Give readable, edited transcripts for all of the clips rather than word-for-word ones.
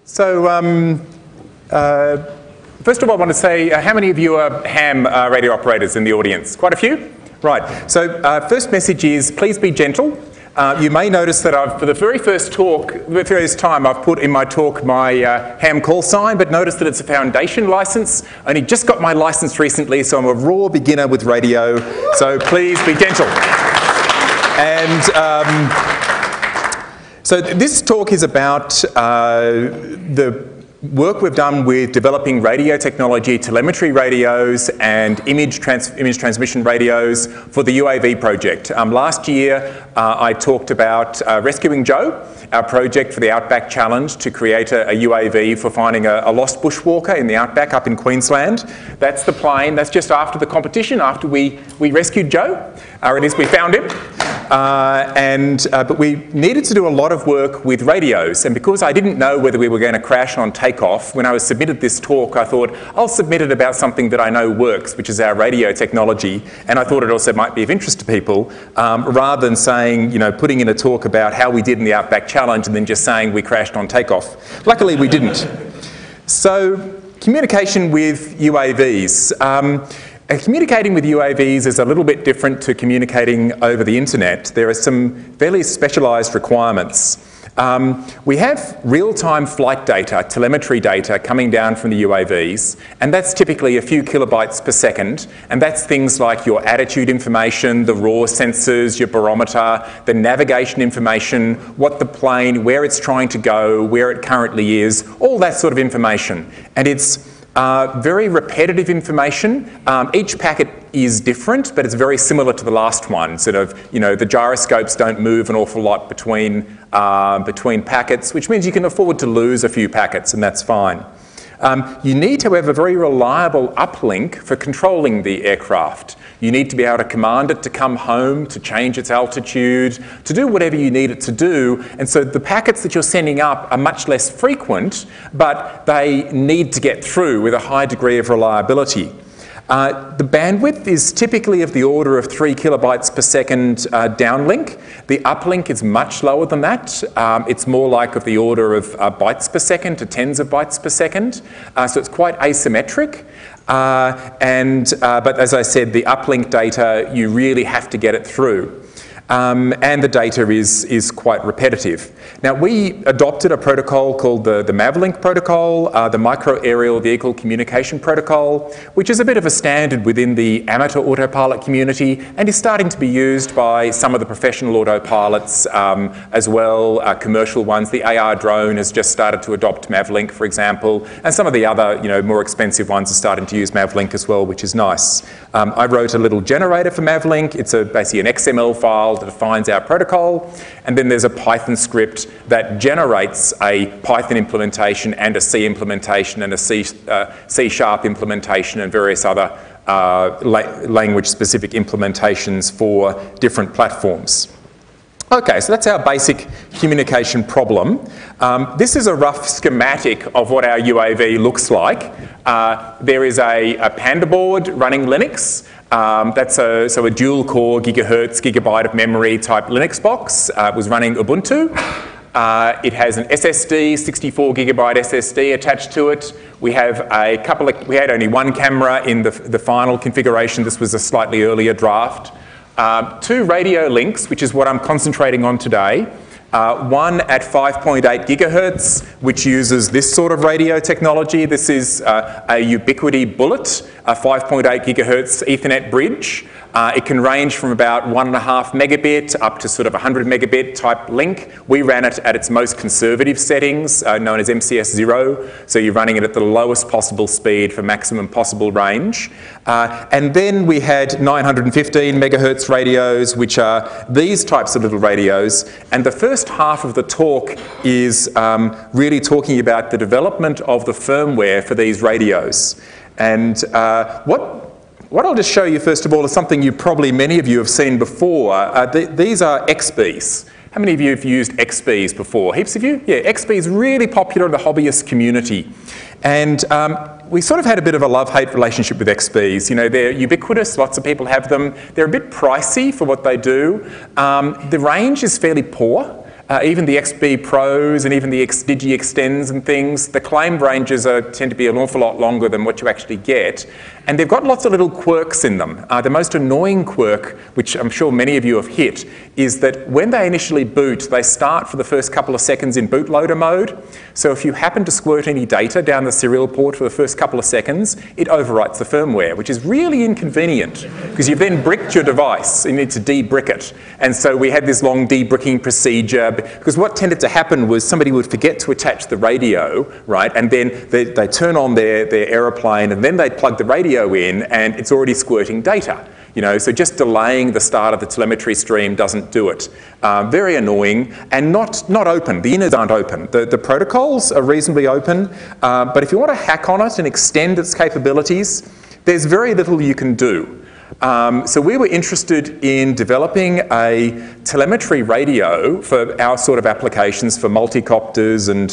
So, first of all, I want to say, how many of you are ham radio operators in the audience? Quite a few? Right. So, first message is, please be gentle. You may notice that for the very first time, I've put in my talk my ham call sign, but notice that it's a foundation license. I only just got my license recently, so I'm a raw beginner with radio. So please be gentle. And so this talk is about the work we've done with developing radio technology, telemetry radios and image transmission radios for the UAV project. Last year I talked about Rescuing Joe, our project for the Outback Challenge to create a UAV for finding a lost bushwalker in the Outback up in Queensland. That's the plane. That's just after the competition, after we rescued Joe, or at least we found him. But we needed to do a lot of work with radios, and because I didn't know whether we were going to crash on takeoff, when I was submitted this talk, I thought, I'll submit it about something that I know works, which is our radio technology, and I thought it also might be of interest to people, rather than saying, putting in a talk about how we did in the Outback Challenge and then just saying we crashed on takeoff. Luckily, we didn't. So, communication with UAVs. Communicating with UAVs is a little bit different to communicating over the internet. There are some fairly specialised requirements. We have real-time flight data, telemetry data coming down from the UAVs, and that's typically a few kilobytes per second, and that's things like your attitude information, the raw sensors, your barometer, the navigation information, what the plane, where it's trying to go, where it currently is, all that sort of information. And it's very repetitive information. Each packet is different, but it's very similar to the last one. Sort of, the gyroscopes don't move an awful lot between packets, which means you can afford to lose a few packets, and that's fine. You need, however, a very reliable uplink for controlling the aircraft. You need to be able to command it to come home, to change its altitude, to do whatever you need it to do. And so the packets that you're sending up are much less frequent, but they need to get through with a high degree of reliability. The bandwidth is typically of the order of 3 kilobytes per second downlink. The uplink is much lower than that. It's more like of the order of bytes per second to tens of bytes per second. So it's quite asymmetric. But as I said, the uplink data, you really have to get it through. And the data is quite repetitive. Now, we adopted a protocol called the MAVLink protocol, the Micro Aerial Vehicle Communication Protocol, which is a bit of a standard within the amateur autopilot community and is starting to be used by some of the professional autopilots as well, commercial ones. The AR drone has just started to adopt MAVLink, for example, and some of the other, more expensive ones are starting to use MAVLink as well, which is nice. I wrote a little generator for MAVLink. It's basically an XML file that defines our protocol, and then there's a Python script that generates a Python implementation and a C implementation and a C# implementation and various other language-specific implementations for different platforms. Okay, so that's our basic communication problem. This is a rough schematic of what our UAV looks like. There is a Panda board running Linux. That's a dual-core gigabyte of memory type Linux box. It was running Ubuntu. It has an SSD, 64 gigabyte SSD attached to it. We have we had only one camera in the final configuration. This was a slightly earlier draft. 2 radio links, which is what I'm concentrating on today. One at 5.8 gigahertz, which uses this sort of radio technology. This is a Ubiquity Bullet, a 5.8 gigahertz Ethernet bridge. It can range from about 1.5 megabit up to sort of 100 megabit type link. We ran it at its most conservative settings, known as MCS 0. So you're running it at the lowest possible speed for maximum possible range. And then we had 915 megahertz radios, which are these types of little radios. And the first half of the talk is really talking about the development of the firmware for these radios. And what I'll just show you first of all is something many of you have seen before. These are XBs. How many of you have used XBs before? Heaps of you? Yeah, XB is really popular in the hobbyist community. And we sort of had a bit of a love-hate relationship with XBs. They're ubiquitous, lots of people have them. They're a bit pricey for what they do. The range is fairly poor. even the XB Pros and even the Digi Extends and things, the claimed ranges tend to be an awful lot longer than what you actually get. And they've got lots of little quirks in them. The most annoying quirk, which I'm sure many of you have hit, is that when they initially boot, they start for the first couple of seconds in bootloader mode. So if you happen to squirt any data down the serial port for the first couple of seconds, it overwrites the firmware, which is really inconvenient because you've then bricked your device. You need to de-brick it. And so we had this long de-bricking procedure because what tended to happen was somebody would forget to attach the radio, right? And then they turn on their aeroplane and then they plug the radio in and it's already squirting data. You know, so just delaying the start of the telemetry stream doesn't do it. Very annoying and not open. The innards aren't open. The protocols are reasonably open, but if you want to hack on it and extend its capabilities, there's very little you can do. So we were interested in developing a telemetry radio for our sort of applications for multicopters and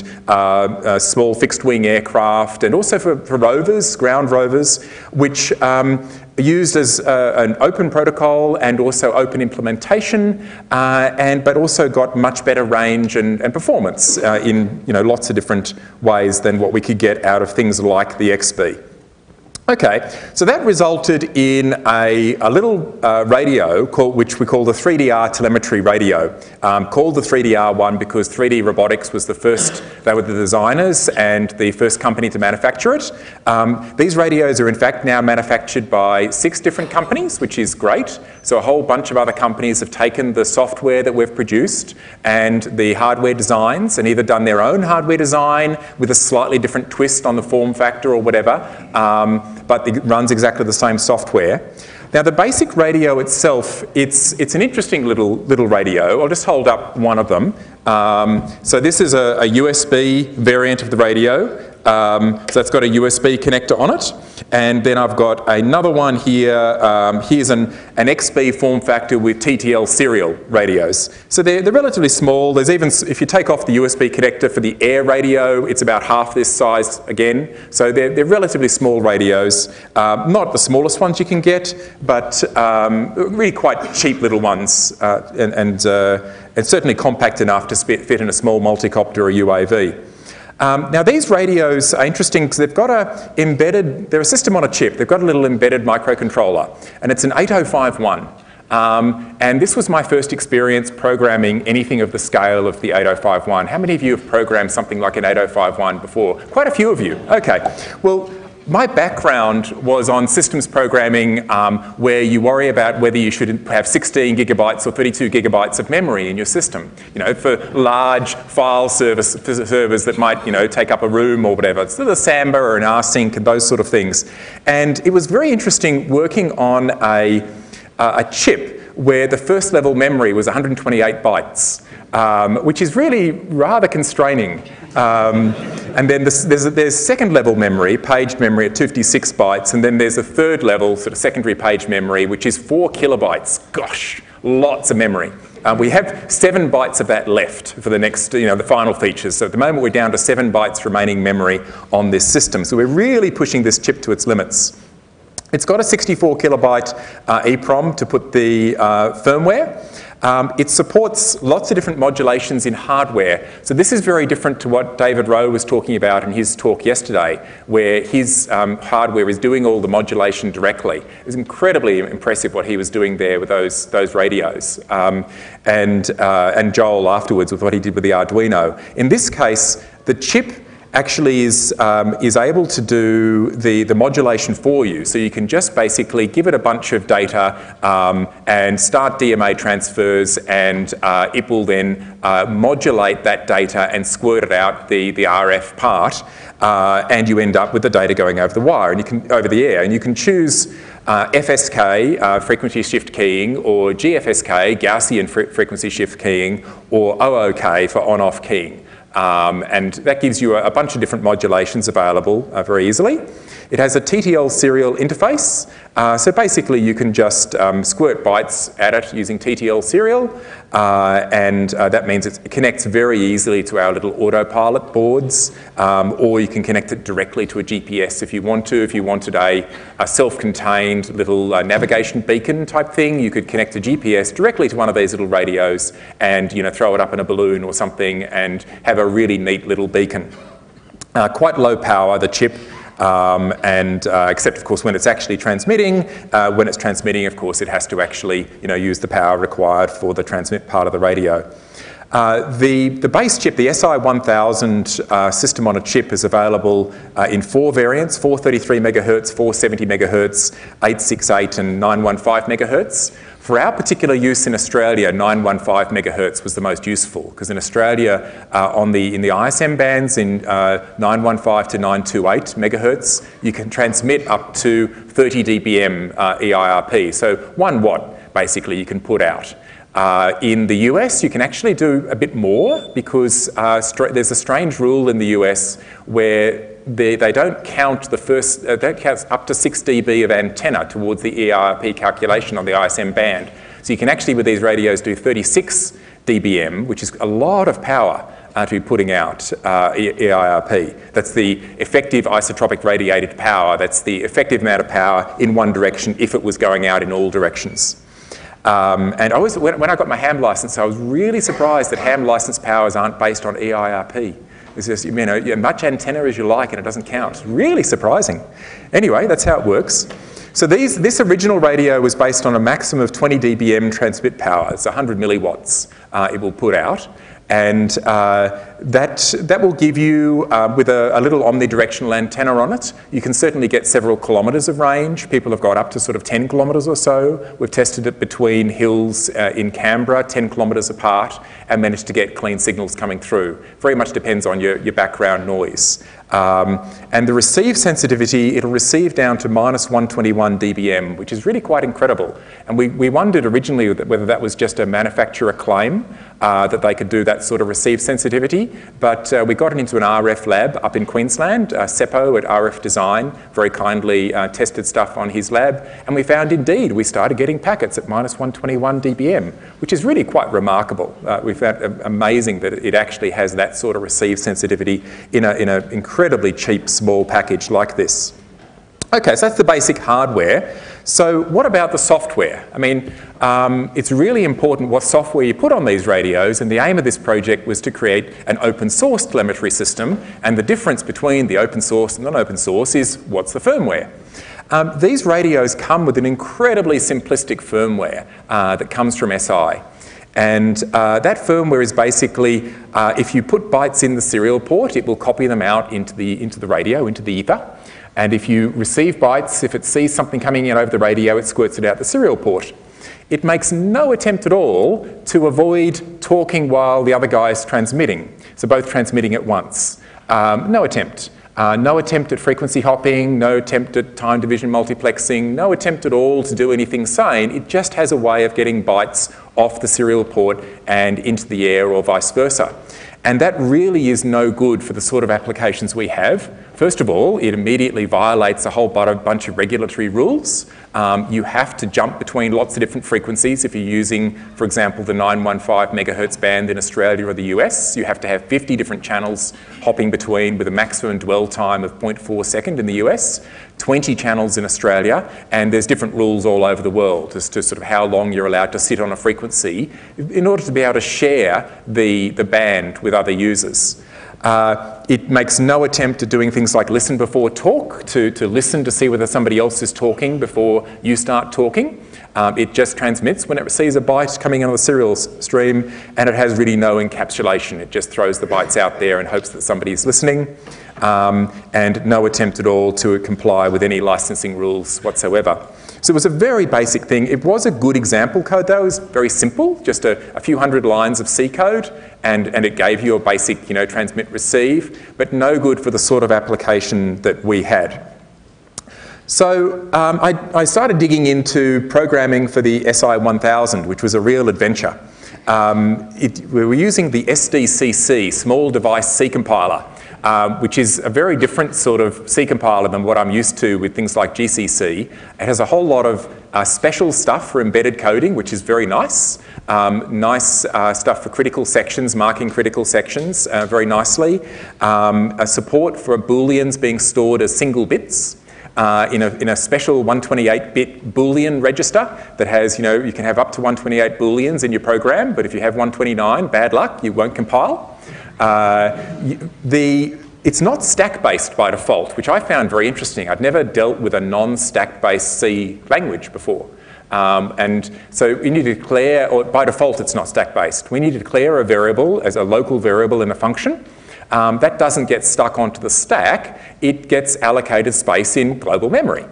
small fixed-wing aircraft, and also for rovers, ground rovers, which used as an open protocol and also open implementation, but also got much better range and performance in lots of different ways than what we could get out of things like the XB. Okay, so that resulted in a little radio which we call the 3DR telemetry radio, called the 3DR1 because 3D Robotics was the first, they were the designers and the first company to manufacture it. These radios are in fact now manufactured by 6 different companies, which is great. So a whole bunch of other companies have taken the software that we've produced and the hardware designs and either done their own hardware design with a slightly different twist on the form factor or whatever, but it runs exactly the same software. Now the basic radio itself, it's an interesting little radio. I'll just hold up one of them. So this is a USB variant of the radio. So it's got a USB connector on it. And then I've got another one here. Here's an XB form factor with TTL serial radios. So they're relatively small. There's even, if you take off the USB connector for the air radio, it's about half this size again. So they're relatively small radios. Not the smallest ones you can get, but really quite cheap little ones. And certainly compact enough to fit in a small multicopter or UAV. Now these radios are interesting because they've got they're a system on a chip. They've got a little embedded microcontroller, and it's an 8051. And this was my first experience programming anything of the scale of the 8051. How many of you have programmed something like an 8051 before? Quite a few of you. Okay. Well, my background was on systems programming where you worry about whether you should have 16 gigabytes or 32 gigabytes of memory in your system, for large file servers that might, take up a room or whatever. It's a Samba or an rsync and those sort of things. And it was very interesting working on a chip where the first level memory was 128 bytes, which is really rather constraining. And then there's second level memory, paged memory at 256 bytes, and then there's a third level sort of secondary page memory, which is 4 kilobytes. Gosh, lots of memory. We have 7 bytes of that left for the next, the final features. So at the moment we're down to 7 bytes remaining memory on this system. So we're really pushing this chip to its limits. It's got a 64 kilobyte EEPROM to put the firmware. It supports lots of different modulations in hardware. So this is very different to what David Rowe was talking about in his talk yesterday, where his hardware is doing all the modulation directly. It was incredibly impressive what he was doing there with those radios. And Joel afterwards with what he did with the Arduino. In this case, the chip actually is able to do the modulation for you. So you can just basically give it a bunch of data and start DMA transfers, and it will then modulate that data and squirt it out the RF part, and you end up with the data going over the wire and over the air. And you can choose FSK, frequency shift keying, or GFSK, Gaussian frequency shift keying, or OOK for on-off keying. And that gives you a bunch of different modulations available very easily. It has a TTL serial interface, so basically you can just squirt bytes at it using TTL serial, and that means it connects very easily to our little autopilot boards, or you can connect it directly to a GPS if you want to. If you wanted a self-contained little navigation beacon type thing, you could connect a GPS directly to one of these little radios and throw it up in a balloon or something and have a really neat little beacon. Quite low power, the chip. Except of course when it's actually transmitting. When it's transmitting, of course, it has to actually use the power required for the transmit part of the radio. The base chip, the SI1000 system on a chip, is available in 4 variants: 433 megahertz, 470 megahertz, 868 and 915 megahertz. For our particular use in Australia, 915 megahertz was the most useful, because in Australia, in the ISM bands, in 915 to 928 megahertz, you can transmit up to 30 dBm EIRP, so 1 watt basically you can put out. In the US, you can actually do a bit more, because there's a strange rule in the US where they don't count don't count up to 6 dB of antenna towards the EIRP calculation on the ISM band. So you can actually, with these radios, do 36 dBm, which is a lot of power to be putting out EIRP. That's the effective isotropic radiated power. That's the effective amount of power in one direction if it was going out in all directions. And when I got my ham license, I was really surprised that ham license powers aren't based on EIRP. It's just, much antenna as you like and it doesn't count. It's really surprising. Anyway, that's how it works. So this original radio was based on a maximum of 20 dBm transmit power. It's 100 milliwatts it will put out. And that will give you, with a little omnidirectional antenna on it, you can certainly get several kilometres of range. People have got up to sort of 10 kilometres or so. We've tested it between hills in Canberra, 10 kilometres apart, and managed to get clean signals coming through. Very much depends on your background noise. And the receive sensitivity, it'll receive down to minus 121 dBm, which is really quite incredible. And we wondered originally whether that was just a manufacturer claim, that they could do that sort of receive sensitivity, but we got it into an RF lab up in Queensland. Seppo at RF Design very kindly tested stuff on his lab, and we found indeed we started getting packets at minus 121 dBm, which is really quite remarkable. We found amazing that it actually has that sort of receive sensitivity in an incredibly cheap small package like this. Okay, so that's the basic hardware. So what about the software? I mean, it's really important what software you put on these radios, and the aim of this project was to create an open source telemetry system, and the difference between the open source and non-open source is what's the firmware. These radios come with an incredibly simplistic firmware that comes from SI. And that firmware is basically, if you put bytes in the serial port, it will copy them out into the radio, into the ether. And if you receive bytes, if it sees something coming in over the radio, it squirts it out the serial port. It makes no attempt at all to avoid talking while the other guy is transmitting. So both transmitting at once. No attempt. No attempt at frequency hopping, no attempt at time division multiplexing, no attempt at all to do anything sane. It just has a way of getting bytes off the serial port and into the air, or vice versa. And that really is no good for the sort of applications we have. First of all, it immediately violates a whole bunch of regulatory rules. You have to jump between lots of different frequencies. If you're using, for example, the 915 megahertz band in Australia or the US, you have to have 50 different channels hopping between, with a maximum dwell time of 0.4 second in the US, 20 channels in Australia, and there's different rules all over the world as to sort of how long you're allowed to sit on a frequency in order to be able to share the band with other users. It makes no attempt at doing things like listen before talk, to listen to see whether somebody else is talking before you start talking. It just transmits when it receives a byte coming on the serial stream, and it has really no encapsulation. It just throws the bytes out there and hopes that somebody's listening, and no attempt at all to comply with any licensing rules whatsoever. So it was a very basic thing. It was a good example code though. It was very simple, just a few hundred lines of C code, and it gave you a basic, transmit receive, but no good for the sort of application that we had. So I started digging into programming for the SI1000, which was a real adventure. we were using the SDCC, Small Device C Compiler, which is a very different sort of C compiler than what I'm used to with things like GCC. It has a whole lot of special stuff for embedded coding, which is very nice. Nice stuff for critical sections, marking critical sections very nicely. A support for Booleans being stored as single bits. In a special 128-bit Boolean register that has, you can have up to 128 Booleans in your program, but if you have 129, bad luck, you won't compile. It's not stack-based by default, which I found very interesting. I'd never dealt with a non-stack-based C language before. And so we need to declare, or by default it's not stack-based. We need to declare a variable as a local variable in a function. That doesn't get stuck onto the stack, it gets allocated space in global memory,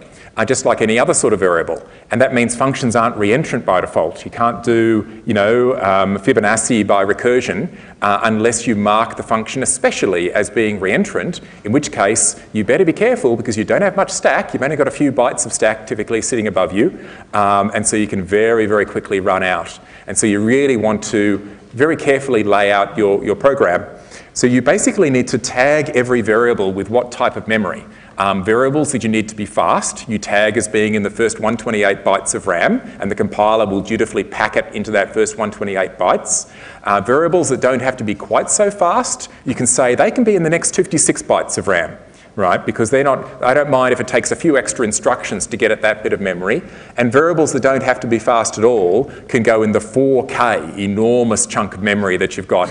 just like any other sort of variable. And that means functions aren't reentrant by default. You can't do, Fibonacci by recursion unless you mark the function especially as being reentrant, in which case you better be careful because you don't have much stack, you've only got a few bytes of stack typically sitting above you, and so you can very, very quickly run out. And so you really want to very carefully lay out your program. So you basically need to tag every variable with what type of memory. Variables that you need to be fast, you tag as being in the first 128 bytes of RAM, and the compiler will dutifully pack it into that first 128 bytes. Variables that don't have to be quite so fast, you can say they can be in the next 56 bytes of RAM, right? Because I don't mind if it takes a few extra instructions to get at that bit of memory. And variables that don't have to be fast at all can go in the 4K, enormous chunk of memory that you've got,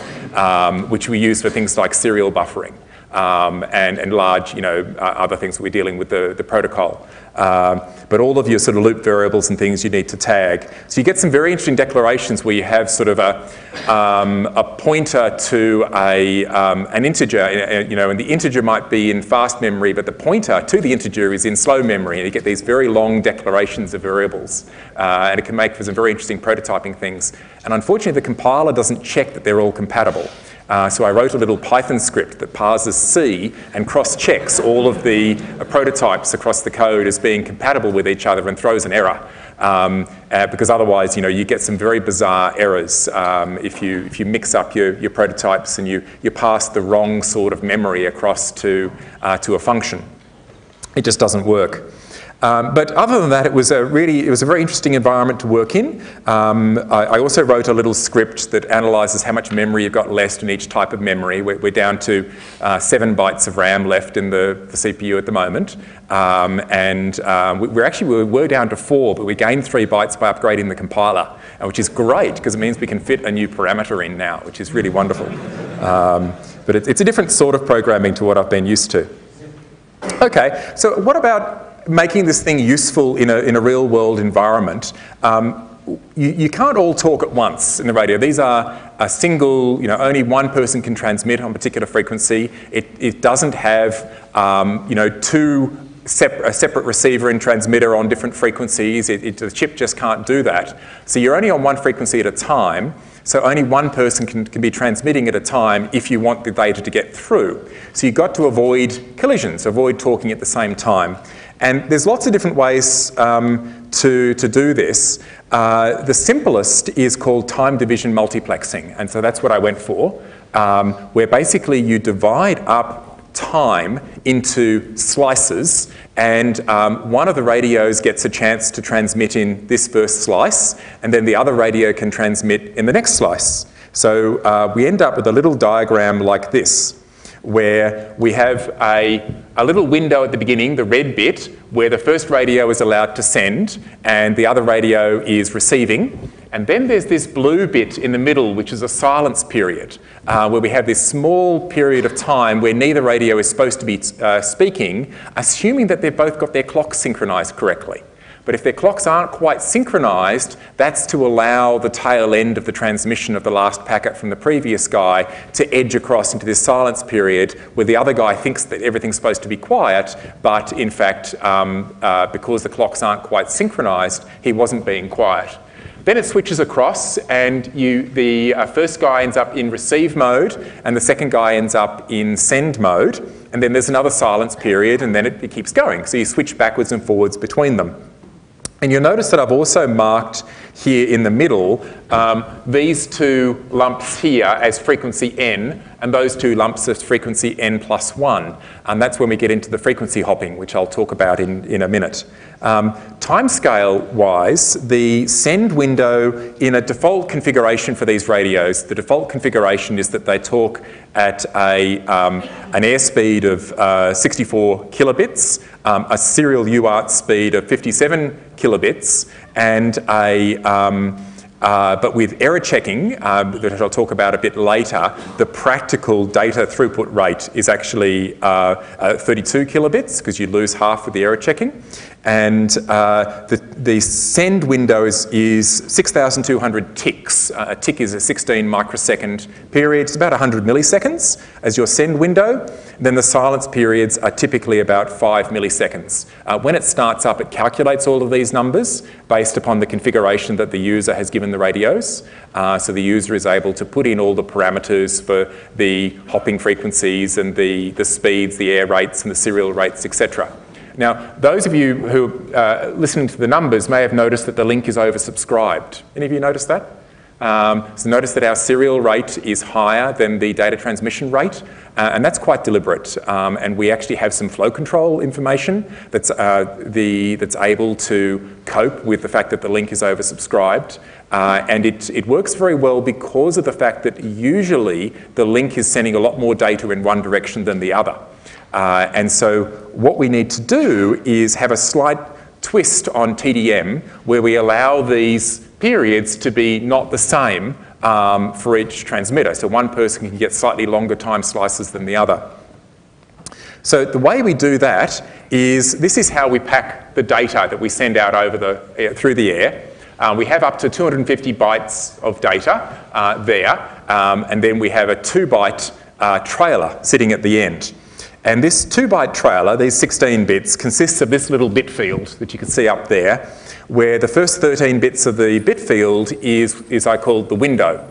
which we use for things like serial buffering. And large, other things that we're dealing with the protocol. But all of your sort of loop variables and things you need to tag. So you get some very interesting declarations where you have sort of a pointer to an integer, and the integer might be in fast memory, but the pointer to the integer is in slow memory, and you get these very long declarations of variables. And it can make for some very interesting prototyping things. And unfortunately, the compiler doesn't check that they're all compatible. So I wrote a little Python script that parses C and cross-checks all of the prototypes across the code as being compatible with each other and throws an error. Because otherwise, you get some very bizarre errors if you mix up your prototypes and you pass the wrong sort of memory across to a function. It just doesn't work. But other than that, it was a very interesting environment to work in. I also wrote a little script that analyses how much memory you've got left in each type of memory. We're down to 7 bytes of RAM left in the CPU at the moment. We were down to 4, but we gained 3 bytes by upgrading the compiler, which is great because it means we can fit a new parameter in now, which is really wonderful. But it's a different sort of programming to what I've been used to. Okay, so what about making this thing useful in a real world environment? You can't all talk at once in the radio. These are a single, only one person can transmit on a particular frequency. It doesn't have, a separate receiver and transmitter on different frequencies. The chip just can't do that. So you're only on one frequency at a time. So only one person can be transmitting at a time if you want the data to get through. So you've got to avoid collisions, avoid talking at the same time. And there's lots of different ways to do this. The simplest is called time division multiplexing. And so that's what I went for, where basically you divide up time into slices, and one of the radios gets a chance to transmit in this first slice, and then the other radio can transmit in the next slice. So we end up with a little diagram like this, where we have a little window at the beginning, the red bit, where the first radio is allowed to send and the other radio is receiving. And then there's this blue bit in the middle, which is a silence period, where we have this small period of time where neither radio is supposed to be speaking, assuming that they've both got their clocks synchronized correctly. But if their clocks aren't quite synchronized, that's to allow the tail end of the transmission of the last packet from the previous guy to edge across into this silence period where the other guy thinks that everything's supposed to be quiet, but in fact, because the clocks aren't quite synchronized, he wasn't being quiet. Then it switches across and the first guy ends up in receive mode and the second guy ends up in send mode. And then there's another silence period and then it keeps going. So you switch backwards and forwards between them. And you'll notice that I've also marked here in the middle these two lumps here as frequency n, and those two lumps as frequency n plus 1. And that's when we get into the frequency hopping, which I'll talk about in a minute. Timescale-wise, the send window in a default configuration for these radios, the default configuration is that they talk at an airspeed of 64 kilobits, a serial UART speed of 57 kilobits, and but with error checking, that I'll talk about a bit later, the practical data throughput rate is actually 32 kilobits, because you lose half with the error checking. And the send window is 6,200 ticks. A tick is a 16 microsecond period. It's about 100 milliseconds as your send window. Then the silence periods are typically about 5 milliseconds. When it starts up, it calculates all of these numbers based upon the configuration that the user has given the radios. So the user is able to put in all the parameters for the hopping frequencies and the speeds, the air rates and the serial rates, etc. Now, those of you who are listening to the numbers may have noticed that the link is oversubscribed. Any of you noticed that? So notice that our serial rate is higher than the data transmission rate, and that's quite deliberate. And we actually have some flow control information that's able to cope with the fact that the link is oversubscribed. And it works very well because of the fact that usually the link is sending a lot more data in one direction than the other. And so what we need to do is have a slight twist on TDM where we allow these periods to be not the same for each transmitter. So one person can get slightly longer time slices than the other. So the way we do that is, this is how we pack the data that we send out over through the air. We have up to 250 bytes of data there, and then we have a 2-byte trailer sitting at the end. And this 2-byte trailer, these 16 bits, consists of this little bit field that you can see up there, where the first 13 bits of the bit field is I call the window.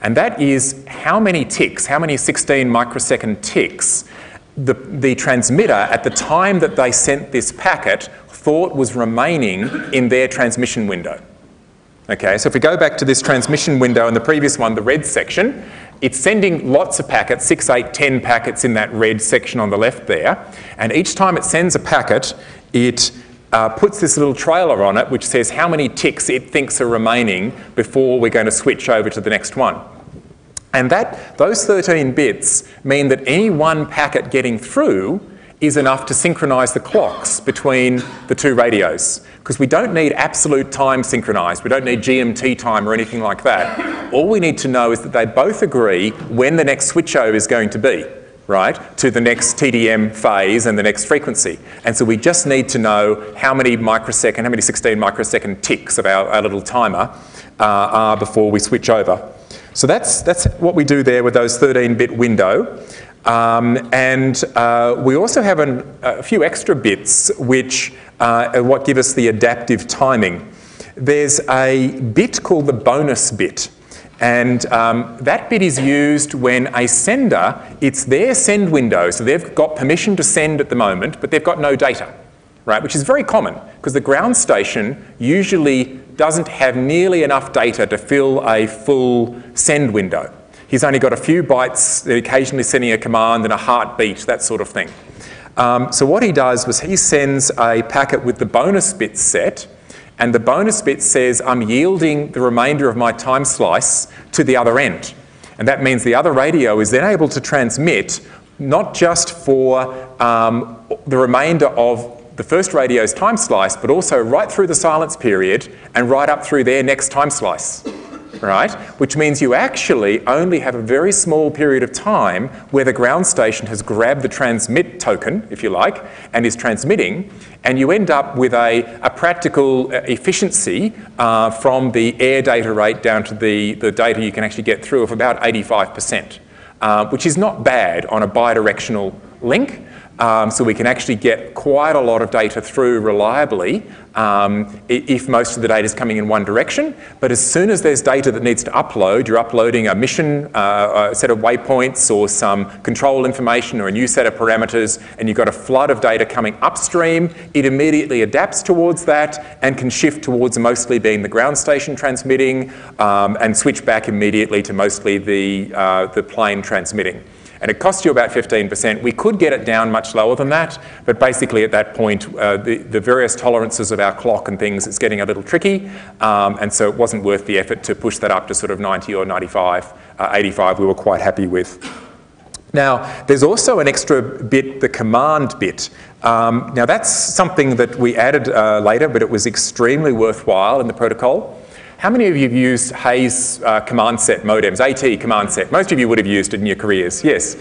And that is how many ticks, how many 16 microsecond ticks the transmitter at the time that they sent this packet thought was remaining in their transmission window. Okay, so if we go back to this transmission window in the previous one, the red section, it's sending lots of packets, 6, 8, 10 packets in that red section on the left there. And each time it sends a packet, it puts this little trailer on it which says how many ticks it thinks are remaining before we're going to switch over to the next one. And those 13 bits mean that any one packet getting through is enough to synchronise the clocks between the two radios. Because we don't need absolute time synchronised. We don't need GMT time or anything like that. All we need to know is that they both agree when the next switchover is going to be, right, to the next TDM phase and the next frequency. And so we just need to know how many 16 microsecond ticks of our little timer are before we switch over. So that's what we do there with those 13-bit window. And we also have a few extra bits which are what give us the adaptive timing. There's a bit called the bonus bit. And that bit is used when a sender, it's their send window, so they've got permission to send at the moment, but they've got no data, right? Which is very common, because the ground station usually doesn't have nearly enough data to fill a full send window. He's only got a few bytes, occasionally sending a command and a heartbeat, that sort of thing. So what he does was he sends a packet with the bonus bit set, and the bonus bit says, I'm yielding the remainder of my time slice to the other end. And that means the other radio is then able to transmit not just for the remainder of the first radio's time slice, but also right through the silence period and right up through their next time slice. Right? Which means you actually only have a very small period of time where the ground station has grabbed the transmit token, if you like, and is transmitting, and you end up with a practical efficiency from the air data rate down to the data you can actually get through of about 85%, which is not bad on a bidirectional link. so we can actually get quite a lot of data through reliably if most of the data is coming in one direction. But as soon as there's data that needs to upload, you're uploading a mission, a set of waypoints or some control information or a new set of parameters, and you've got a flood of data coming upstream, it immediately adapts towards that and can shift towards mostly being the ground station transmitting and switch back immediately to mostly the plane transmitting. And it costs you about 15%. We could get it down much lower than that, but basically at that point, the various tolerances of our clock and things, it's getting a little tricky, and so it wasn't worth the effort to push that up to sort of 90 or 95, 85 we were quite happy with. Now, there's also an extra bit, the command bit. Now that's something that we added later, but it was extremely worthwhile in the protocol. How many of you have used Hayes command set modems, AT command set? Most of you would have used it in your careers, yes.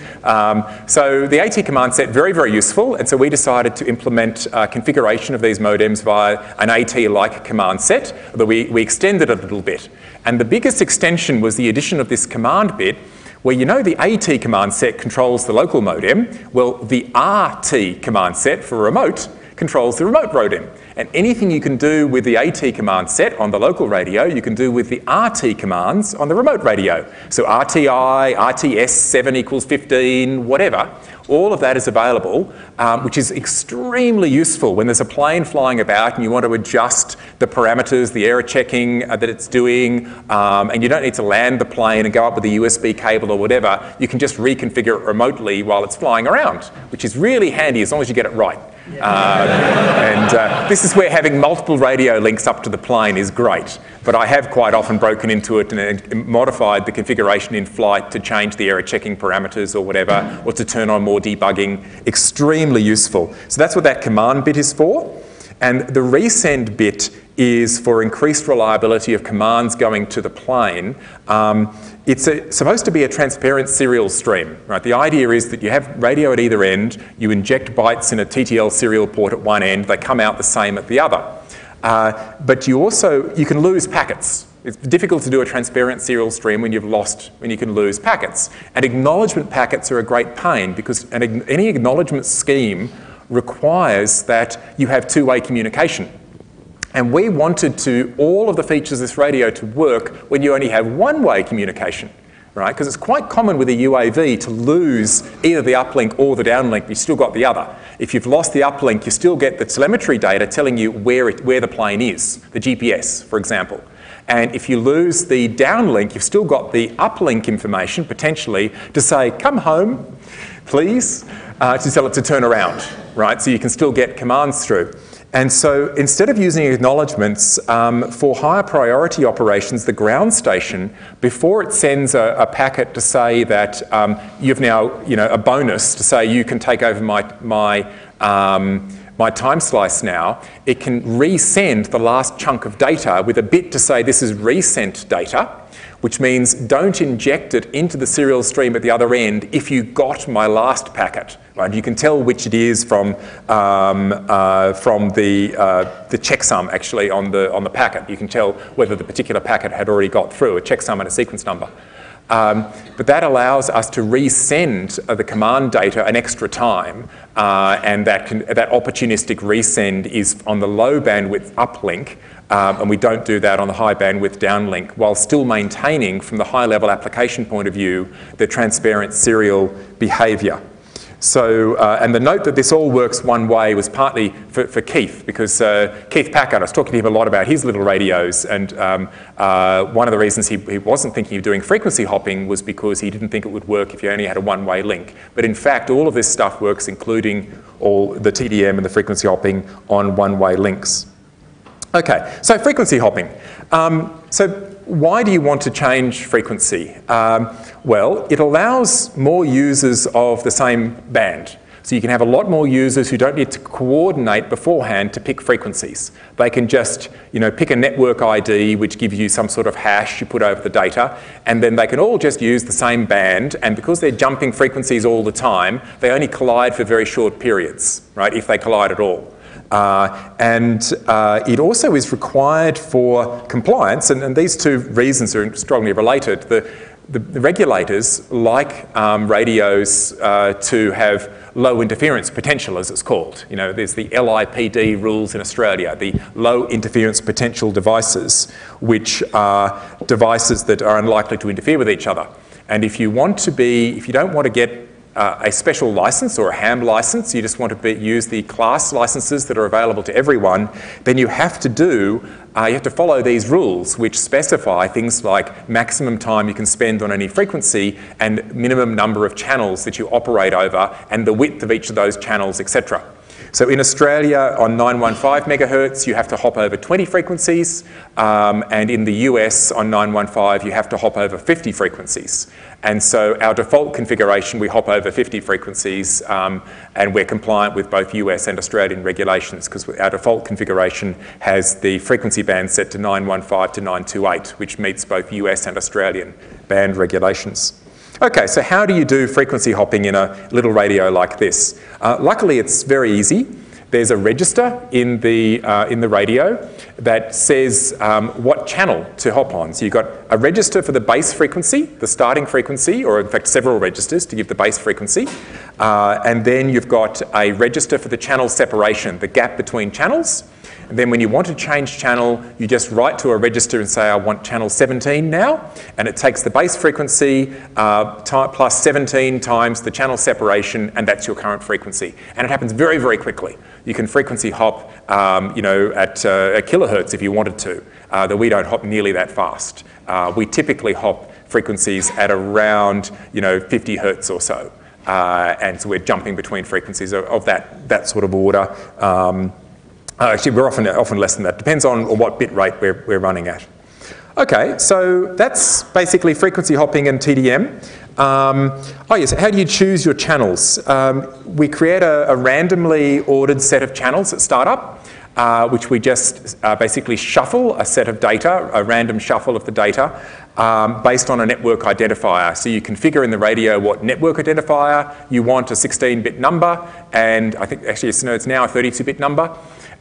So the AT command set, very, very useful, and so we decided to implement configuration of these modems via an AT-like command set, although we extended it a little bit. And the biggest extension was the addition of this command bit, where you know the AT command set controls the local modem. Well, the RT command set for remote controls the remote modem. And anything you can do with the AT command set on the local radio, you can do with the RT commands on the remote radio. So RTI, RTS 7 equals 15, whatever, all of that is available, which is extremely useful when there's a plane flying about and you want to adjust the parameters, the error checking that it's doing, and you don't need to land the plane and go up with a USB cable or whatever. You can just reconfigure it remotely while it's flying around, which is really handy as long as you get it right. This is where having multiple radio links up to the plane is great, but I have quite often broken into it and modified the configuration in flight to change the error checking parameters or whatever, or to turn on more debugging. Extremely useful. So that's what that command bit is for. And the resend bit is for increased reliability of commands going to the plane. It's supposed to be a transparent serial stream, right? The idea is that you have radio at either end, you inject bytes in a TTL serial port at one end, they come out the same at the other. But you can lose packets. It's difficult to do a transparent serial stream when you can lose packets. And acknowledgement packets are a great pain because any acknowledgement scheme requires that you have two-way communication. And we wanted all of the features of this radio to work when you only have one-way communication, right? Because it's quite common with a UAV to lose either the uplink or the downlink, but you've still got the other. If you've lost the uplink, you still get the telemetry data telling you where the plane is, the GPS, for example. And if you lose the downlink, you've still got the uplink information, potentially, to say, come home, please, to tell it to turn around, right? So you can still get commands through. And so instead of using acknowledgements for higher priority operations, the ground station, before it sends a packet to say that you've now, a bonus to say you can take over my time slice now, it can resend the last chunk of data with a bit to say this is resent data, which means don't inject it into the serial stream at the other end if you got my last packet. Right? You can tell which it is from the checksum actually on the packet. You can tell whether the particular packet had already got through, a checksum and a sequence number. But that allows us to resend the command data an extra time, and that opportunistic resend is on the low bandwidth uplink, and we don't do that on the high bandwidth downlink, while still maintaining, from the high level application point of view, the transparent serial behaviour. So, and the note that this all works one way was partly for Keith, because Keith Packard, I was talking to him a lot about his little radios, and one of the reasons he wasn't thinking of doing frequency hopping was because he didn't think it would work if you only had a one-way link. But in fact, all of this stuff works, including all the TDM and the frequency hopping on one-way links. Okay, so frequency hopping. So why do you want to change frequency? Well, it allows more users of the same band. So you can have a lot more users who don't need to coordinate beforehand to pick frequencies. They can just, pick a network ID which gives you some sort of hash you put over the data, and then they can all just use the same band, and because they're jumping frequencies all the time, they only collide for very short periods, right, if they collide at all. It also is required for compliance, and these two reasons are strongly related. the regulators like radios to have low interference potential, as it's called. You know, there's the LIPD rules in Australia, the low interference potential devices, which are devices that are unlikely to interfere with each other. And if you don't want to get a special license or a ham license, you just want to use the class licenses that are available to everyone, then you have to follow these rules, which specify things like maximum time you can spend on any frequency and minimum number of channels that you operate over and the width of each of those channels, etc. So in Australia, on 915 megahertz, you have to hop over 20 frequencies, and in the US, on 915, you have to hop over 50 frequencies. And so our default configuration, we hop over 50 frequencies, and we're compliant with both US and Australian regulations, because our default configuration has the frequency band set to 915 to 928, which meets both US and Australian band regulations. Okay, so how do you do frequency hopping in a little radio like this? Luckily, it's very easy. There's a register in the radio that says what channel to hop on. So you've got a register for the base frequency, the starting frequency, or in fact several registers to give the base frequency. And then you've got a register for the channel separation, the gap between channels. And then when you want to change channel, you just write to a register and say, I want channel 17 now. And it takes the base frequency plus 17 times the channel separation, and that's your current frequency. And it happens very, very quickly. You can frequency hop at kilohertz if you wanted to, though we don't hop nearly that fast. We typically hop frequencies at around 50 hertz or so. And so we're jumping between frequencies of that sort of order. Actually, we're often less than that. Depends on what bit rate we're running at. Okay, so that's basically frequency hopping and TDM. Oh yes, how do you choose your channels? We create a randomly ordered set of channels at startup, which we just basically shuffle a set of data, a random shuffle of the data, based on a network identifier. So you configure in the radio what network identifier you want, a 16-bit number, and I think actually it's now a 32-bit number.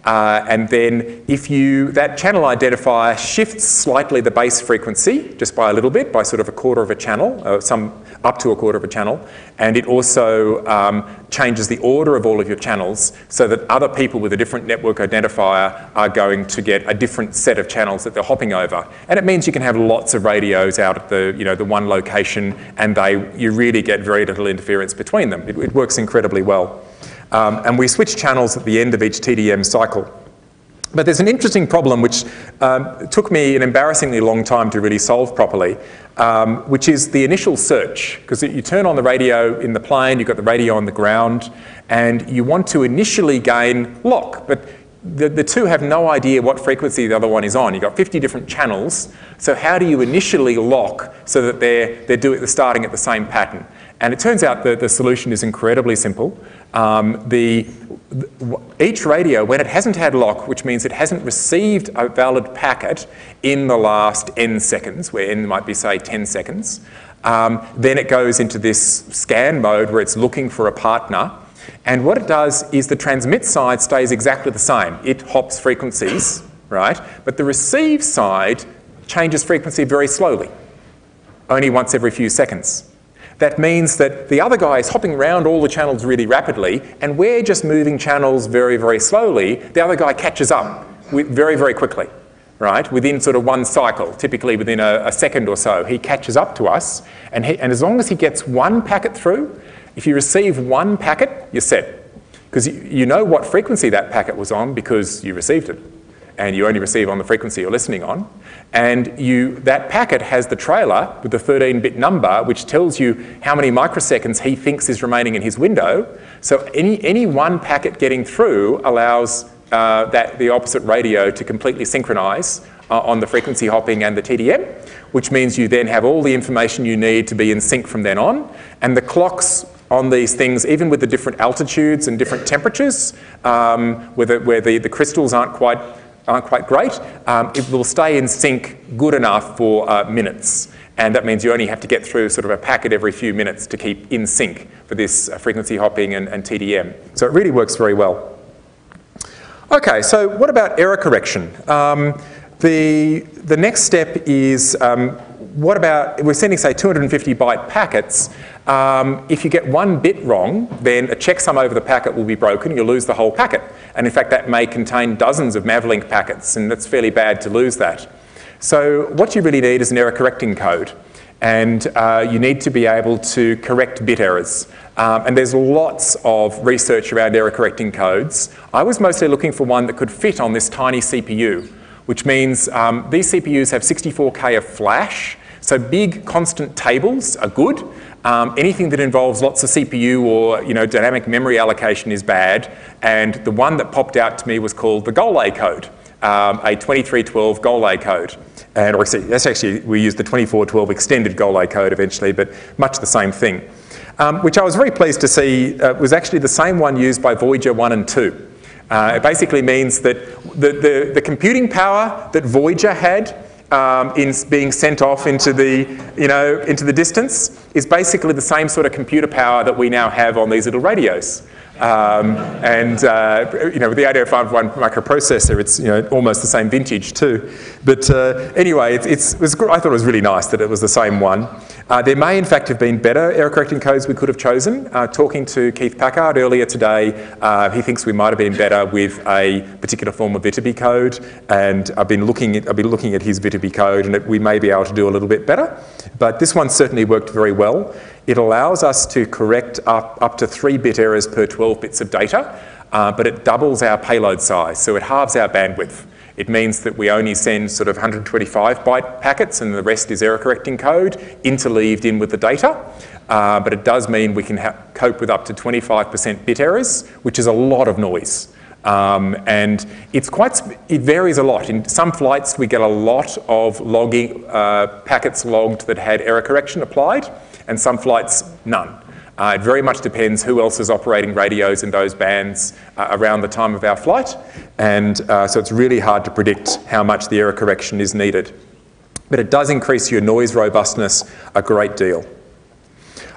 And then if that channel identifier shifts slightly the base frequency, just by a little bit, by sort of a quarter of a channel, up to a quarter of a channel, and it also changes the order of all of your channels so that other people with a different network identifier are going to get a different set of channels that they're hopping over. And it means you can have lots of radios out at the one location, and you really get very little interference between them. It works incredibly well. And we switch channels at the end of each TDM cycle. But there's an interesting problem which took me an embarrassingly long time to really solve properly, which is the initial search. Because you turn on the radio in the plane, you've got the radio on the ground, and you want to initially gain lock. But the two have no idea what frequency the other one is on. You've got 50 different channels. So how do you initially lock so that they're starting at the same pattern? And it turns out that the solution is incredibly simple. Each radio, when it hasn't had lock, which means it hasn't received a valid packet in the last n seconds, where n might be, say, 10 seconds, then it goes into this scan mode where it's looking for a partner. And what it does is the transmit side stays exactly the same. It hops frequencies, right? But the receive side changes frequency very slowly, only once every few seconds. That means that the other guy is hopping around all the channels really rapidly, and we're just moving channels very, very slowly. The other guy catches up very, very quickly, right? Within sort of one cycle, typically within a second or so, he catches up to us. And as long as he gets one packet through, if you receive one packet, you're set. Because you know what frequency that packet was on because you received it. And you only receive on the frequency you're listening on. And that packet has the trailer with the 13-bit number, which tells you how many microseconds he thinks is remaining in his window. So any one packet getting through allows the opposite radio to completely synchronize on the frequency hopping and the TDM, which means you then have all the information you need to be in sync from then on. And the clocks on these things, even with the different altitudes and different temperatures, where the crystals aren't quite great, it will stay in sync good enough for minutes. And that means you only have to get through sort of a packet every few minutes to keep in sync for this frequency hopping and TDM. So it really works very well. Okay, so what about error correction? The next step is what about, we're sending, say, 250 byte packets. If you get one bit wrong, then a checksum over the packet will be broken, you'll lose the whole packet. And in fact, that may contain dozens of mavlink packets, and it's fairly bad to lose that. So what you really need is an error correcting code. And you need to be able to correct bit errors. And there's lots of research around error correcting codes. I was mostly looking for one that could fit on this tiny CPU, which means these CPUs have 64K of flash, so big constant tables are good. Anything that involves lots of CPU or dynamic memory allocation is bad. And the one that popped out to me was called the GOLA code, a 2312 GOLA code. And that's actually, we used the 2412 extended GOLA code eventually, but much the same thing. Which I was very pleased to see was actually the same one used by Voyager 1 and 2. It basically means that the computing power that Voyager had in being sent off into the distance is basically the same sort of computer power that we now have on these little radios. With the 8051 microprocessor, it's almost the same vintage too. But anyway, I thought it was really nice that it was the same one. There may in fact have been better error correcting codes we could have chosen. Talking to Keith Packard earlier today, he thinks we might have been better with a particular form of Viterbi code, and I've been looking at his Viterbi code, and we may be able to do a little bit better. But this one certainly worked very well. It allows us to correct up to 3-bit errors per 12 bits of data, but it doubles our payload size, so it halves our bandwidth. It means that we only send sort of 125 byte packets and the rest is error correcting code interleaved in with the data. But it does mean we can cope with up to 25% bit errors, which is a lot of noise. And it varies a lot. In some flights we get a lot of logging, packets logged that had error correction applied, and some flights none. It very much depends who else is operating radios in those bands around the time of our flight, and so it's really hard to predict how much the error correction is needed. But it does increase your noise robustness a great deal.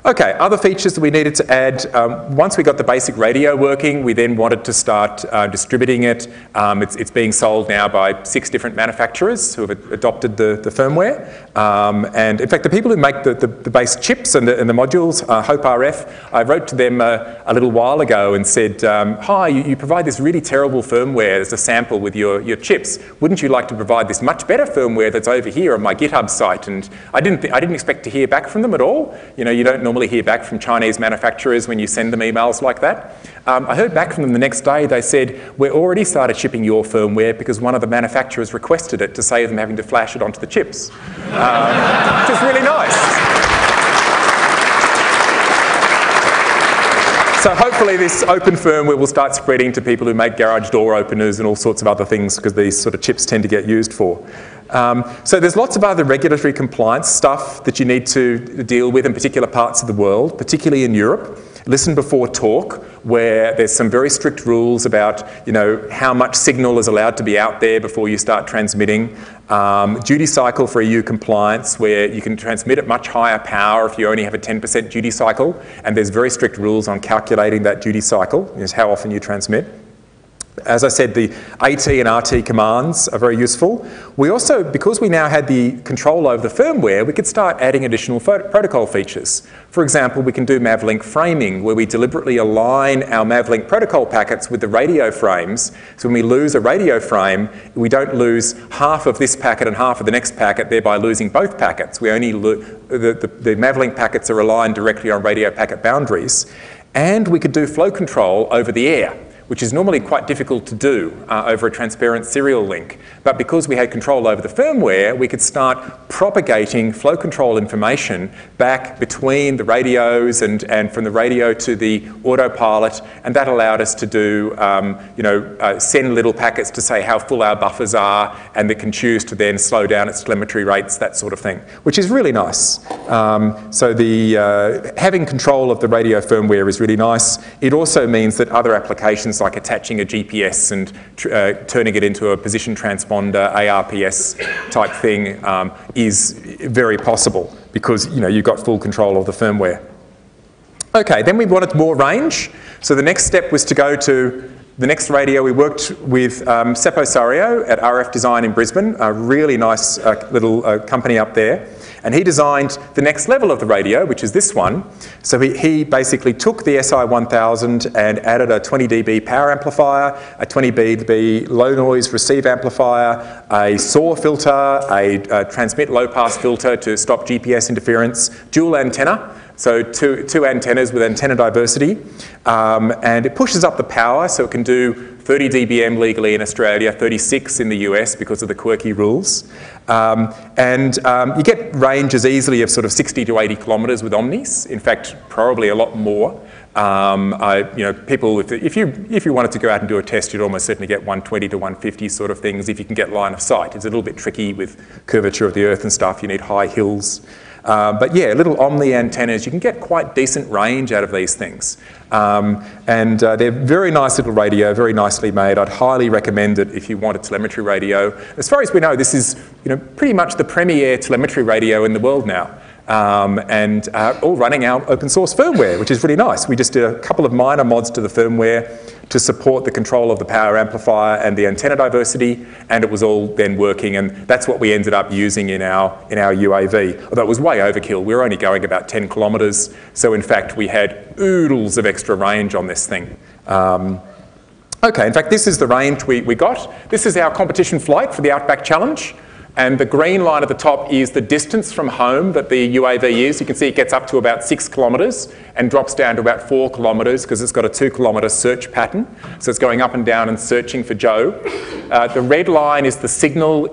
Okay, other features that we needed to add. Once we got the basic radio working, we then wanted to start distributing it. It's being sold now by 6 different manufacturers who have adopted the firmware. And in fact, the people who make the base chips and the modules, Hope RF, I wrote to them a little while ago and said, hi, you provide this really terrible firmware as a sample with your chips. Wouldn't you like to provide this much better firmware that's over here on my GitHub site? And I didn't expect to hear back from them at all. You don't normally hear back from Chinese manufacturers when you send them emails like that. I heard back from them the next day. They said, we already started shipping your firmware because one of the manufacturers requested it to save them having to flash it onto the chips. Which is really nice. So hopefully this open firmware will start spreading to people who make garage door openers and all sorts of other things, because these sort of chips tend to get used for. So there's lots of other regulatory compliance stuff that you need to deal with in particular parts of the world, particularly in Europe. Listen before talk, where there's some very strict rules about how much signal is allowed to be out there before you start transmitting. Duty cycle for EU compliance, where you can transmit at much higher power if you only have a 10% duty cycle, and there's very strict rules on calculating that duty cycle, is how often you transmit. As I said, the AT and RT commands are very useful. We also, because we now had the control over the firmware, we could start adding additional protocol features. For example, we can do Mavlink framing, where we deliberately align our Mavlink protocol packets with the radio frames. So when we lose a radio frame, we don't lose half of this packet and half of the next packet, thereby losing both packets. We only the Mavlink packets are aligned directly on radio packet boundaries. And we could do flow control over the air, which is normally quite difficult to do over a transparent serial link. But because we had control over the firmware, we could start propagating flow control information back between the radios and from the radio to the autopilot, and that allowed us to do, send little packets to say how full our buffers are, and that can choose to then slow down its telemetry rates, that sort of thing, which is really nice. So having control of the radio firmware is really nice. It also means that other applications like attaching a GPS and turning it into a position transponder, ARPS type thing is very possible, because you've got full control of the firmware. Okay, then we wanted more range. So the next step was to go to The next radio, we worked with Seppo Sario at RF Design in Brisbane, a really nice little company up there. And he designed the next level of the radio, which is this one. So he basically took the SI1000 and added a 20 dB power amplifier, a 20 dB low noise receive amplifier, a SAW filter, a transmit low pass filter to stop GPS interference, dual antenna. So two antennas with antenna diversity, and it pushes up the power, so it can do 30 dBm legally in Australia, 36 in the US because of the quirky rules. You get ranges easily of sort of 60 to 80 kilometres with Omnis. In fact, probably a lot more. People, if you wanted to go out and do a test, you'd almost certainly get 120 to 150 sort of things if you can get line of sight. It's a little bit tricky with curvature of the Earth and stuff. You need high hills. But yeah, little Omni antennas, you can get quite decent range out of these things. They're very nice little radio, very nicely made. I'd highly recommend it if you want a telemetry radio. As far as we know, this is pretty much the premier telemetry radio in the world now. All running our open source firmware, which is really nice. We just did a couple of minor mods to the firmware to support the control of the power amplifier and the antenna diversity, and it was all then working, and that's what we ended up using in our UAV. Although it was way overkill. We were only going about 10 kilometres, so in fact we had oodles of extra range on this thing. Okay, in fact this is the range we got. This is our competition flight for the Outback Challenge. And the green line at the top is the distance from home that the UAV is. You can see it gets up to about 6 kilometres and drops down to about 4 kilometres because it's got a 2 kilometre search pattern. So it's going up and down and searching for Joe. The red line is the signal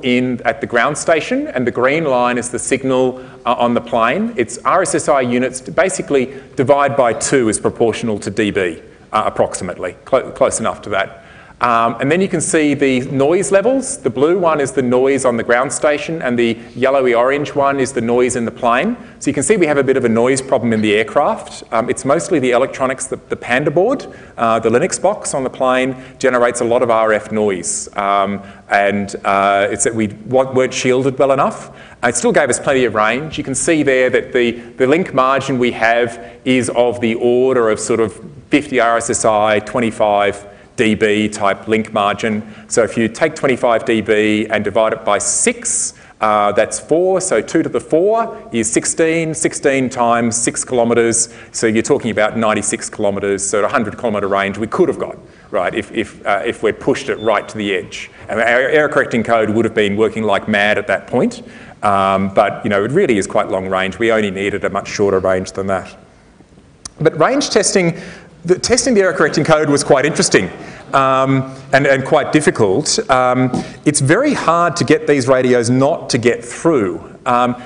at the ground station, and the green line is the signal on the plane. It's RSSI units, basically divide by 2 is proportional to dB, approximately, close enough to that. And then you can see the noise levels. The blue one is the noise on the ground station, and the yellowy orange one is the noise in the plane. So you can see we have a bit of a noise problem in the aircraft. It's mostly the electronics, the Panda board, the Linux box on the plane generates a lot of RF noise. It's that we weren't shielded well enough. It still gave us plenty of range. You can see there that the link margin we have is of the order of sort of 50 RSSI, 25 dB type link margin. So if you take 25 dB and divide it by 6, that's 4, so 2 to the 4 is 16, 16 times 6 kilometres, so you're talking about 96 kilometres, so 100 kilometre range we could have got, right, if we'd pushed it right to the edge. And our error correcting code would have been working like mad at that point, but it really is quite long range. We only needed a much shorter range than that. But range testing, testing the error correcting code was quite interesting and quite difficult. It's very hard to get these radios not to get through.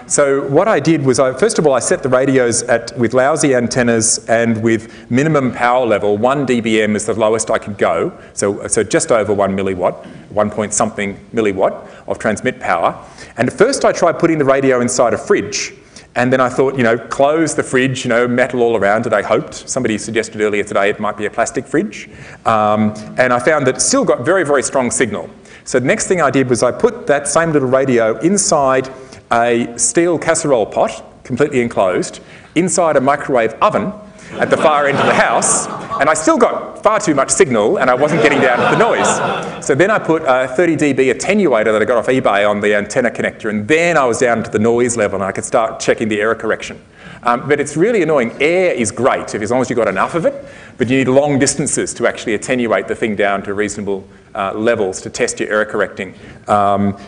So what I did was, first of all, I set the radios with lousy antennas and with minimum power level. 1 dBm is the lowest I could go, so just over 1 milliwatt, 1 point something milliwatt of transmit power. And at first I tried putting the radio inside a fridge. And then I thought, close the fridge, metal all around it, I hoped. Somebody suggested earlier today it might be a plastic fridge. And I found that it still got very, very strong signal. So the next thing I did was I put that same little radio inside a steel casserole pot, completely enclosed, inside a microwave oven at the far end of the house, and I still got far too much signal and I wasn't getting down to the noise. So then I put a 30 dB attenuator that I got off eBay on the antenna connector, and then I was down to the noise level and I could start checking the error correction. But it's really annoying. Air is great as long as you've got enough of it, but you need long distances to actually attenuate the thing down to reasonable levels to test your error correcting.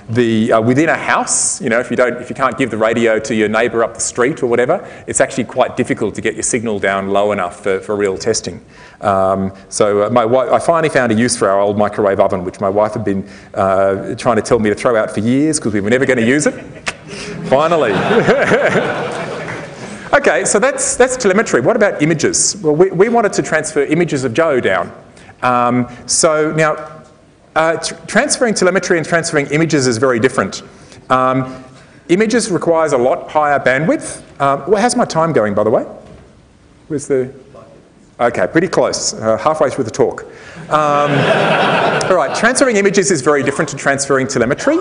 Within a house, if you can't give the radio to your neighbour up the street or whatever, it's actually quite difficult to get your signal down low enough for real testing. I finally found a use for our old microwave oven, which my wife had been trying to tell me to throw out for years because we were never going to use it. Finally. Okay, so that's telemetry. What about images? Well, we wanted to transfer images of Joe down. So now, transferring telemetry and transferring images is very different. Images requires a lot higher bandwidth. How's my time going, by the way? Where's the... Okay, pretty close, halfway through the talk. All right, transferring images is very different to transferring telemetry,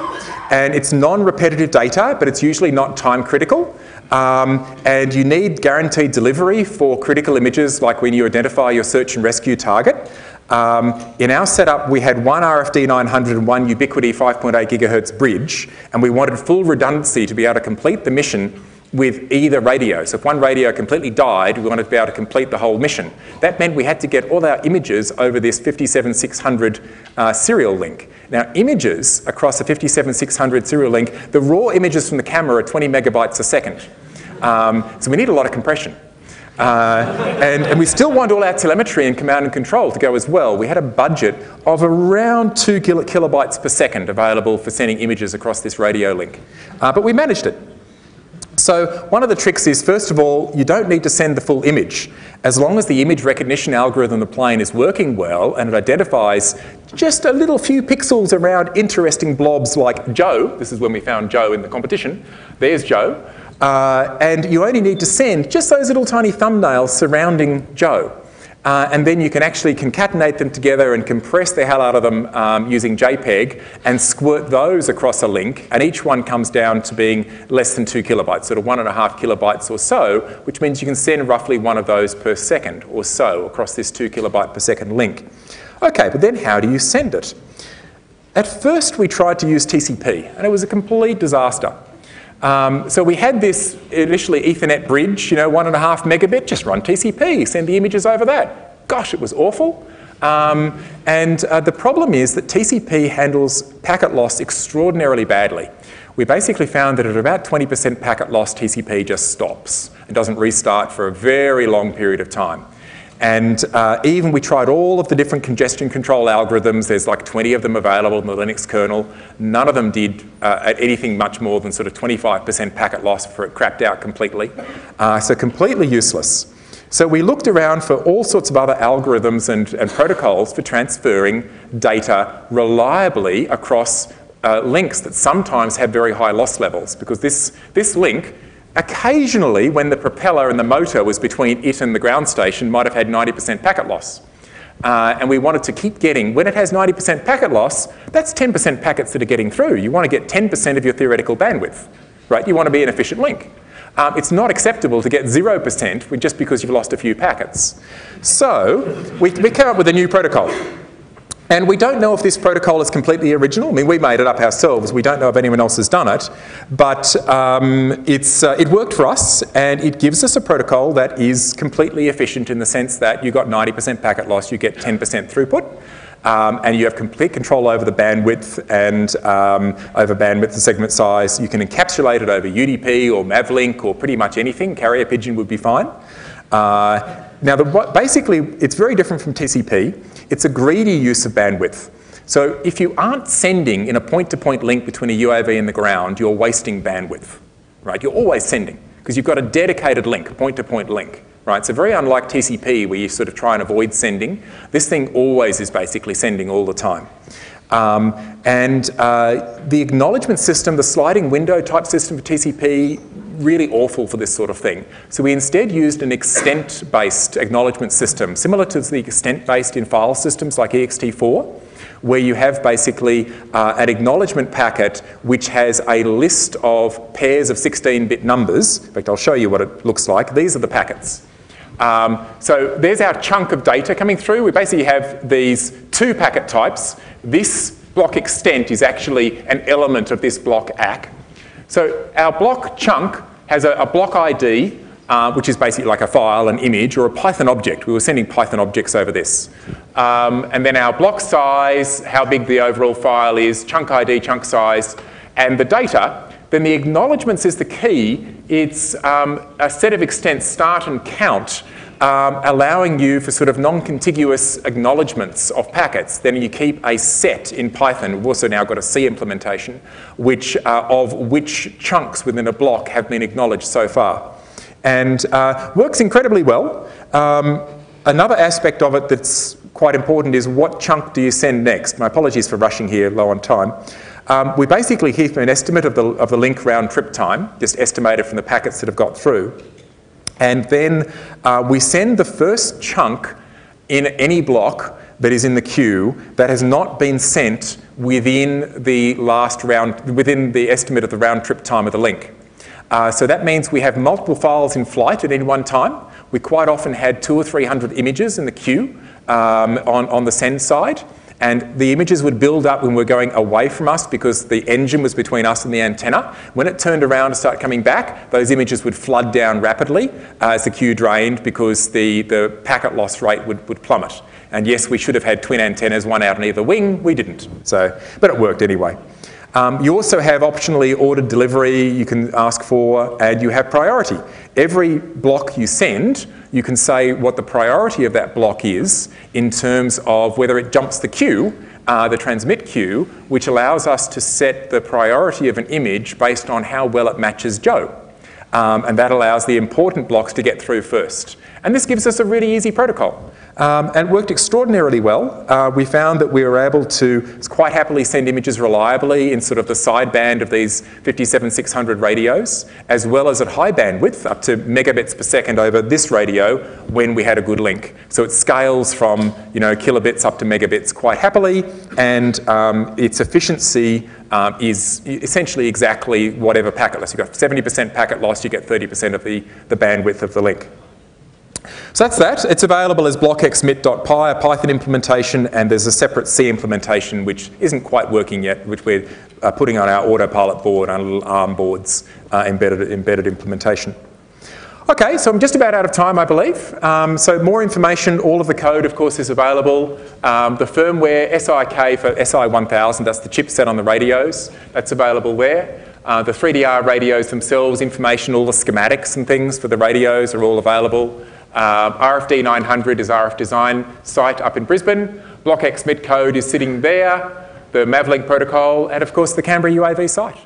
and it's non-repetitive data, but it's usually not time critical. And you need guaranteed delivery for critical images, like when you identify your search and rescue target. In our setup, we had one RFD 900 and one Ubiquiti 5.8 gigahertz bridge, and we wanted full redundancy to be able to complete the mission with either radio. So if one radio completely died, we wanted to be able to complete the whole mission. That meant we had to get all our images over this 57600 serial link. Now, images across a 57600 serial link, the raw images from the camera are 20 megabytes a second. So we need a lot of compression. And we still want all our telemetry and command and control to go as well. We had a budget of around 2 kilobytes per second available for sending images across this radio link. But we managed it. So one of the tricks is, first of all, you don't need to send the full image. As long as the image recognition algorithm of the plane is working well and it identifies just a little few pixels around interesting blobs like Joe. This is when we found Joe in the competition. There's Joe. And you only need to send just those little tiny thumbnails surrounding Joe. And then you can actually concatenate them together and compress the hell out of them using JPEG and squirt those across a link, and each one comes down to being less than 2 kilobytes, sort of 1.5 kilobytes or so, which means you can send roughly one of those per second or so across this 2 kilobyte per second link. Okay, but then how do you send it? At first we tried to use TCP, and it was a complete disaster. So we had this initially Ethernet bridge, 1.5 megabit, just run TCP, send the images over that. Gosh, it was awful. And the problem is that TCP handles packet loss extraordinarily badly. We basically found that at about 20% packet loss, TCP just stops. It doesn't restart for a very long period of time. And even we tried all of the different congestion control algorithms. There's like 20 of them available in the Linux kernel. None of them did anything much more than sort of 25% packet loss before it crapped out completely. So completely useless. So we looked around for all sorts of other algorithms and protocols for transferring data reliably across links that sometimes have very high loss levels, because this link, occasionally, when the propeller and the motor was between it and the ground station, might have had 90% packet loss. And we wanted to keep getting, when it has 90% packet loss, that's 10% packets that are getting through. You want to get 10% of your theoretical bandwidth, right? You want to be an efficient link. It's not acceptable to get 0% just because you've lost a few packets. So we came up with a new protocol. And we don't know if this protocol is completely original. I mean, we made it up ourselves. We don't know if anyone else has done it. But it worked for us, and it gives us a protocol that is completely efficient in the sense that you got 90% packet loss, you get 10% throughput, and you have complete control over the bandwidth and over bandwidth and segment size. You can encapsulate it over UDP or Mavlink or pretty much anything. Carrier pigeon would be fine. Now, basically, it's very different from TCP. It's a greedy use of bandwidth. So if you aren't sending in a point-to-point link between a UAV and the ground, you're wasting bandwidth, right? You're always sending, because you've got a dedicated link, a point-to-point link, right? So very unlike TCP, where you sort of try and avoid sending, this thing always is basically sending all the time. The acknowledgement system, the sliding window type system for TCP, really awful for this sort of thing. So we instead used an extent-based acknowledgement system, similar to the extent-based in file systems like ext4, where you have basically an acknowledgement packet which has a list of pairs of 16-bit numbers. In fact, I'll show you what it looks like. These are the packets. So there's our chunk of data coming through. We basically have these two packet types. This block extent is actually an element of this block ACK. So our block chunk has a block ID, which is basically like a file, an image, or a Python object. We were sending Python objects over this. And then our block size, how big the overall file is, chunk ID, chunk size, and the data. Then the acknowledgements is the key. It's a set of extent start and count, allowing you for sort of non-contiguous acknowledgements of packets. Then you keep a set in Python. We've also now got a C implementation of which chunks within a block have been acknowledged so far. And works incredibly well. Another aspect of it that's quite important is what chunk do you send next? My apologies for rushing here, low on time. We basically keep an estimate of the link round trip time, just estimated from the packets that have got through. And then we send the first chunk in any block that is in the queue that has not been sent within the last round, within the estimate of the round trip time of the link. So that means we have multiple files in flight at any one time. We quite often had 200 or 300 images in the queue on the send side. And the images would build up when we're going away from us because the engine was between us and the antenna. When it turned around to start coming back, those images would flood down rapidly as the queue drained because the packet loss rate would plummet. And yes, we should have had twin antennas, one out on either wing. We didn't. But it worked anyway. You also have optionally ordered delivery you can ask for, and you have priority. Every block you send, you can say what the priority of that block is in terms of whether it jumps the queue, the transmit queue, which allows us to set the priority of an image based on how well it matches Joe. And that allows the important blocks to get through first. And this gives us a really easy protocol. And it worked extraordinarily well. We found that we were able to quite happily send images reliably in sort of the sideband of these 57600 radios, as well as at high bandwidth, up to megabits per second over this radio when we had a good link. So it scales from kilobits up to megabits quite happily, and its efficiency is essentially exactly whatever packet loss. You've got 70% packet loss, you get 30% of the bandwidth of the link. So that's that. It's available as blockxmit.py, a Python implementation, and there's a separate C implementation which isn't quite working yet, which we're putting on our autopilot board, on little ARM boards, embedded implementation. Okay, so I'm just about out of time, I believe. So more information, all of the code, of course, is available. The firmware, SIK for SI1000, that's the chipset on the radios, that's available there. The 3DR radios themselves, information, all the schematics and things for the radios are all available. RFD 900 is RF design site up in Brisbane. BlockXMIT code is sitting there, the Mavlink protocol, and of course the Canberra UAV site.